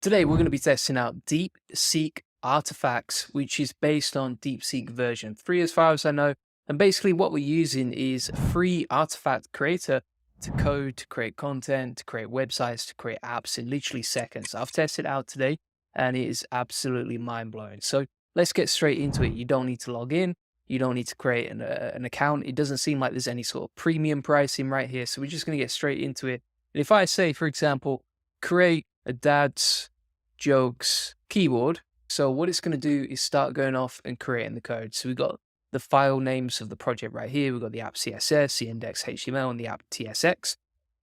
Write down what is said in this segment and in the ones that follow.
Today, we're going to be testing out DeepSeek artifacts, which is based on DeepSeek version 3, as far as I know. And basically, what we're using is a free artifact creator to code, to create content, to create websites, to create apps in literally seconds. I've tested it out today, and it is absolutely mind blowing. So let's get straight into it. You don't need to log in. You don't need to create an account. It doesn't seem like there's any sort of premium pricing right here. So we're just going to get straight into it. And if I say, for example, create a dad's jokes keyword. So what it's going to do is start going off and creating the code. So we've got the file names of the project right here. We've got the app CSS, the index HTML, and the app TSX.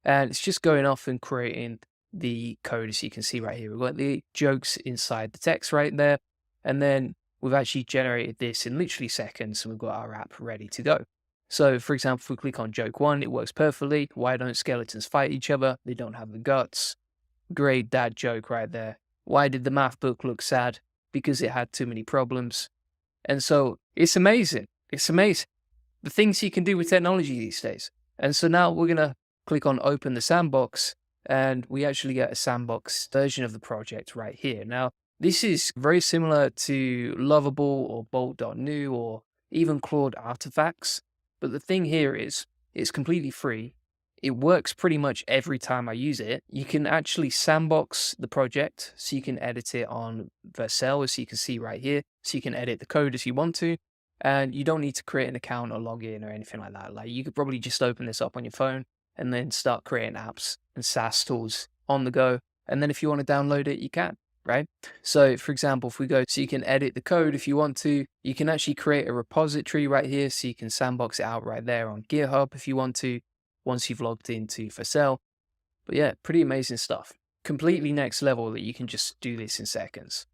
And it's just going off and creating the code, as you can see right here. We've got the jokes inside the text right there. And then we've actually generated this in literally seconds, and we've got our app ready to go. So, for example, if we click on joke 1, it works perfectly. Why don't skeletons fight each other? They don't have the guts. Great dad joke right there. Why did the math book look sad? Because it had too many problems. And so it's amazing. It's amazing the things you can do with technology these days. And so now we're going to click on open the sandbox, and we actually get a sandbox version of the project right here. Now, this is very similar to Lovable or Bolt.new or even Claude artifacts. But the thing here is it's completely free. It works pretty much every time I use it. You can actually sandbox the project, so you can edit it on Vercel, as you can see right here. So you can edit the code if you want to, and you don't need to create an account or log in or anything like that. Like, you could probably just open this up on your phone and then start creating apps and SaaS tools on the go. And then if you want to download it, you can, right? So for example, if we go, so you can edit the code if you want to. You can actually create a repository right here, so you can sandbox it out right there on GitHub if you want to, once you've logged into Vercel. But yeah, pretty amazing stuff. Completely next level that you can just do this in seconds.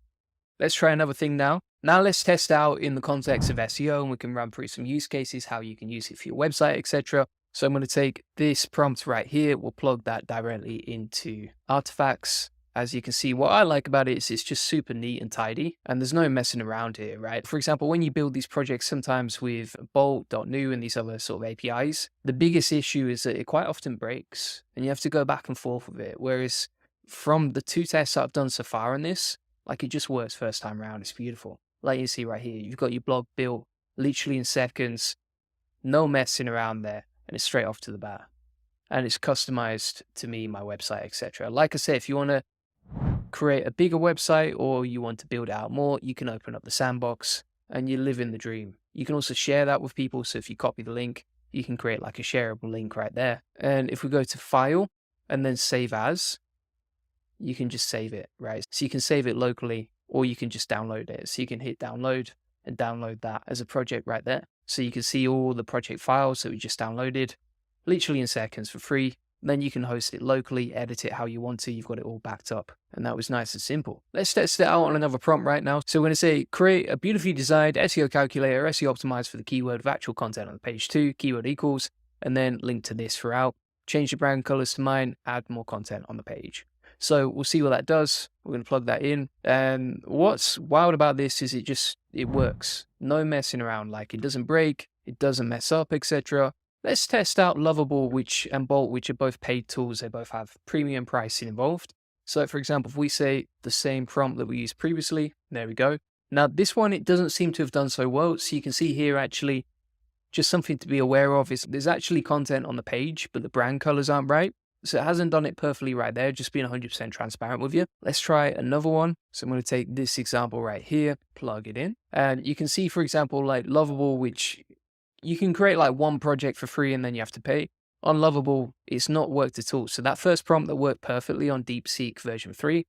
Let's try another thing now. Now let's test out in the context of SEO, and we can run through some use cases, how you can use it for your website, etc. So I'm going to take this prompt right here. We'll plug that directly into artifacts. As you can see, what I like about it is it's just super neat and tidy, and there's no messing around here, right? For example, when you build these projects, sometimes with Bolt.new and these other sort of APIs, the biggest issue is that it quite often breaks, and you have to go back and forth with it. Whereas from the 2 tests I've done so far on this, like, it just works first time around. It's beautiful. Like you see right here, you've got your blog built literally in seconds, no messing around there, and it's straight off to the bat. And it's customized to me, my website, etc. Like I said, if you want to create a bigger website or you want to build it out more, you can open up the sandbox and you live in the dream. You can also share that with people. So if you copy the link, you can create like a shareable link right there. And if we go to file and then save as, you can just save it, right? So you can save it locally, or you can just download it. So you can hit download and download that as a project right there. So you can see all the project files that we just downloaded literally in seconds for free. Then you can host it locally, edit it how you want to. You've got it all backed up. And that was nice and simple. Let's test it out on another prompt right now. So we're going to say, create a beautifully designed SEO calculator, SEO optimized for the keyword of actual content on page 2, keyword equals, and then link to this throughout. Change the brand colors to mine, add more content on the page. So we'll see what that does. We're going to plug that in. And what's wild about this is it works. No messing around. Like, it doesn't break, it doesn't mess up, etc. Let's test out Lovable and Bolt, which are both paid tools. They both have premium pricing involved. So for example, if we say the same prompt that we used previously, there we go. Now this one, it doesn't seem to have done so well. So you can see here, actually, just something to be aware of is there's actually content on the page, but the brand colors aren't right. So it hasn't done it perfectly right there, just being 100% transparent with you. Let's try another one. So I'm going to take this example right here, plug it in. And you can see, for example, like Lovable, which you can create like one project for free and then you have to pay. On Lovable, it's not worked at all. So that first prompt that worked perfectly on DeepSeek version 3,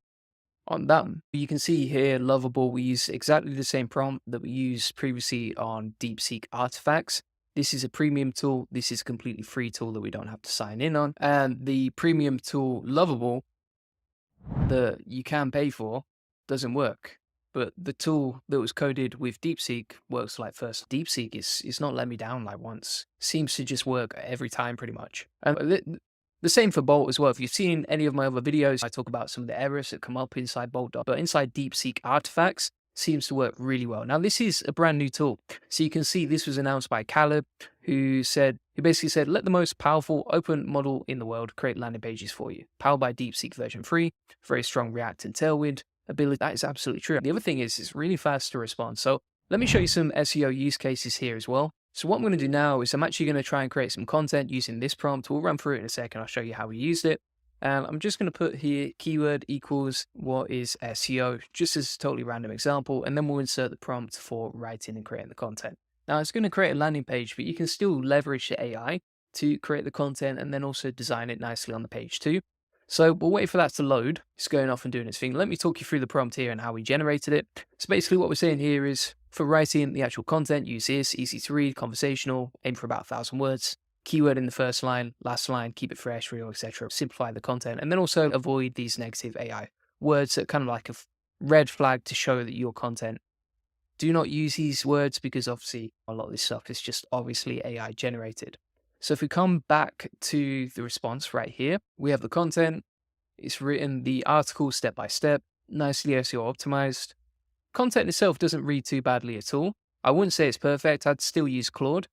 on that, you can see here, Lovable, we use exactly the same prompt that we used previously on DeepSeek artifacts. This is a premium tool. This is a completely free tool that we don't have to sign in on. And the premium tool, Lovable, that you can pay for, doesn't work. But the tool that was coded with DeepSeek works like first. DeepSeek is not let me down like once. Seems to just work every time pretty much. And the same for Bolt as well. If you've seen any of my other videos, I talk about some of the errors that come up inside Bolt. But inside DeepSeek artifacts, seems to work really well. Now, this is a brand new tool. So you can see this was announced by Caleb, who basically said, let the most powerful open model in the world create landing pages for you. Powered by DeepSeek version 3, very strong React and Tailwind ability. That is absolutely true. The other thing is it's really fast to respond. So let me show you some SEO use cases here as well. So what I'm going to do now is I'm actually going to try and create some content using this prompt. We'll run through it in a second. I'll show you how we used it. I'm just going to put here keyword equals what is SEO, just as a totally random example, and then we'll insert the prompt for writing and creating the content. Now it's going to create a landing page, but you can still leverage the AI to create the content and then also design it nicely on the page too. So we'll wait for that to load. It's going off and doing its thing. Let me talk you through the prompt here and how we generated it. So basically what we're saying here is for writing the actual content, use this, easy to read, conversational, aim for about 1,000 words. Keyword in the first line, last line, keep it fresh, real, etc. Simplify the content, and then also avoid these negative AI words that kind of like a red flag to show that your content. Do not use these words because obviously a lot of this stuff is just obviously AI generated. So if we come back to the response right here, we have the content. It's written the article step by step, nicely SEO optimized. Content itself doesn't read too badly at all. I wouldn't say it's perfect. I'd still use Claude.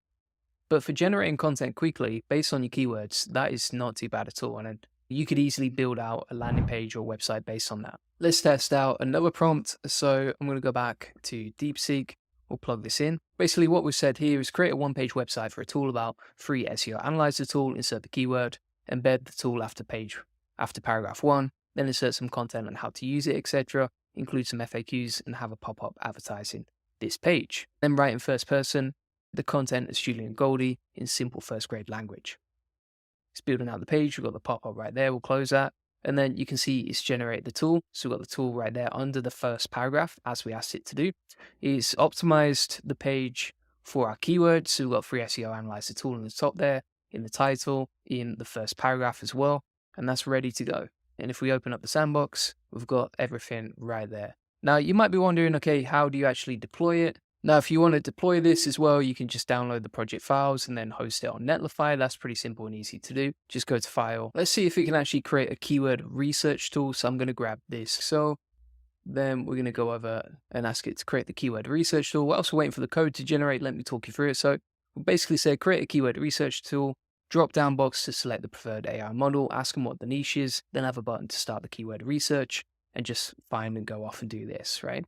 But for generating content quickly, based on your keywords, that is not too bad at all. And you could easily build out a landing page or website based on that. Let's test out another prompt. So I'm going to go back to DeepSeek. We'll plug this in. Basically, what we've said here is create a one-page website for a tool about free SEO. Analyze the tool, insert the keyword, embed the tool after paragraph 1, then insert some content on how to use it, etc. Include some FAQs and have a pop-up advertising this page. Then write in first person. The content is Julian and Goldie in simple first grade language. It's building out the page. We've got the pop-up right there. We'll close that. And then you can see it's generated the tool. So we've got the tool right there under the first paragraph, as we asked it to do. It's optimized the page for our keywords. So we've got free SEO analyzer tool in the top there, in the title, in the first paragraph as well. And that's ready to go. And if we open up the Sandbox, we've got everything right there. Now you might be wondering, okay, how do you actually deploy it? Now, if you want to deploy this as well, you can just download the project files and then host it on Netlify. That's pretty simple and easy to do. Just go to File. Let's see if it can actually create a keyword research tool. So I'm going to grab this. So then we're going to go over and ask it to create the keyword research tool. We're also waiting for the code to generate. Let me talk you through it. So we'll basically say create a keyword research tool, drop down box to select the preferred AI model, ask them what the niche is, then have a button to start the keyword research and just find and go off and do this, right?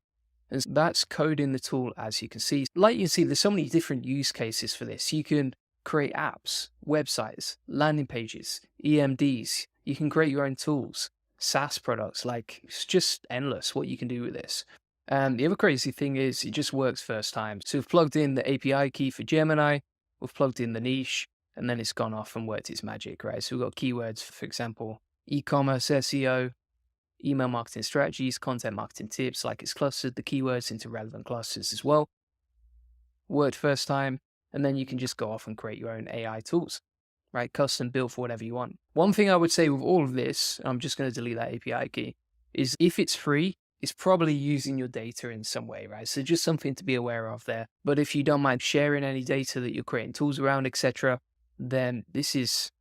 And that's code in the tool, as you can see. Like you can see, there's so many different use cases for this. You can create apps, websites, landing pages, EMDs. You can create your own tools, SaaS products. Like, it's just endless what you can do with this. And the other crazy thing is it just works first time. So we've plugged in the API key for Gemini. We've plugged in the niche, and then it's gone off and worked its magic, right? So we've got keywords, for example, e-commerce, SEO, email marketing strategies, content marketing tips, like it's clustered the keywords into relevant clusters as well. Worked first time, and then you can just go off and create your own AI tools, right? Custom built for whatever you want. One thing I would say with all of this, I'm just going to delete that API key, is if it's free, it's probably using your data in some way, right? So just something to be aware of there. But if you don't mind sharing any data that you're creating tools around, etc., then this is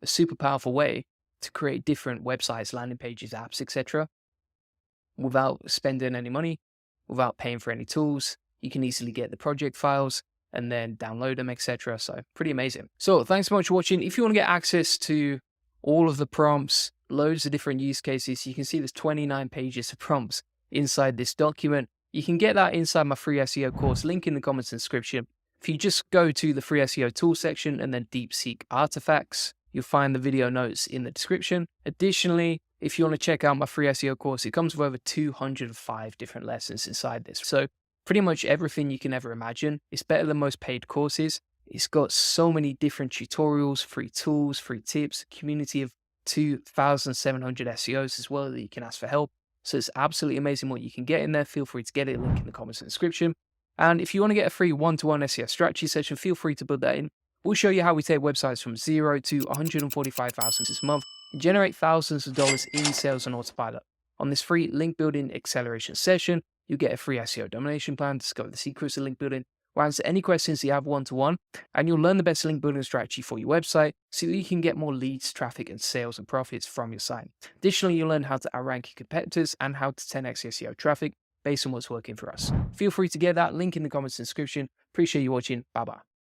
a super powerful way to create different websites, landing pages, apps, etc. without spending any money, without paying for any tools. You can easily get the project files and then download them, etc. So pretty amazing. So thanks so much for watching. If you want to get access to all of the prompts, loads of different use cases, you can see there's 29 pages of prompts inside this document. You can get that inside my free SEO course, link in the comments and description. If you just go to the free SEO tool section and then DeepSeek artifacts, you'll find the video notes in the description. Additionally, if you want to check out my free SEO course, it comes with over 205 different lessons inside this. So pretty much everything you can ever imagine. It's better than most paid courses. It's got so many different tutorials, free tools, free tips, a community of 2,700 SEOs as well that you can ask for help. So it's absolutely amazing what you can get in there. Feel free to get it. Link in the comments and description. And if you want to get a free one-to-one SEO strategy session, feel free to put that in. We'll show you how we take websites from 0 to 145,000 this month and generate thousands of dollars in sales on autopilot. On this free link building acceleration session, you get a free SEO domination plan, discover the secrets of link building, we'll answer any questions you have one-to-one, and you'll learn the best link building strategy for your website so that you can get more leads, traffic, and sales and profits from your site. Additionally, you'll learn how to outrank your competitors and how to 10x SEO traffic based on what's working for us. Feel free to get that link in the comments description. Appreciate you watching. Bye bye.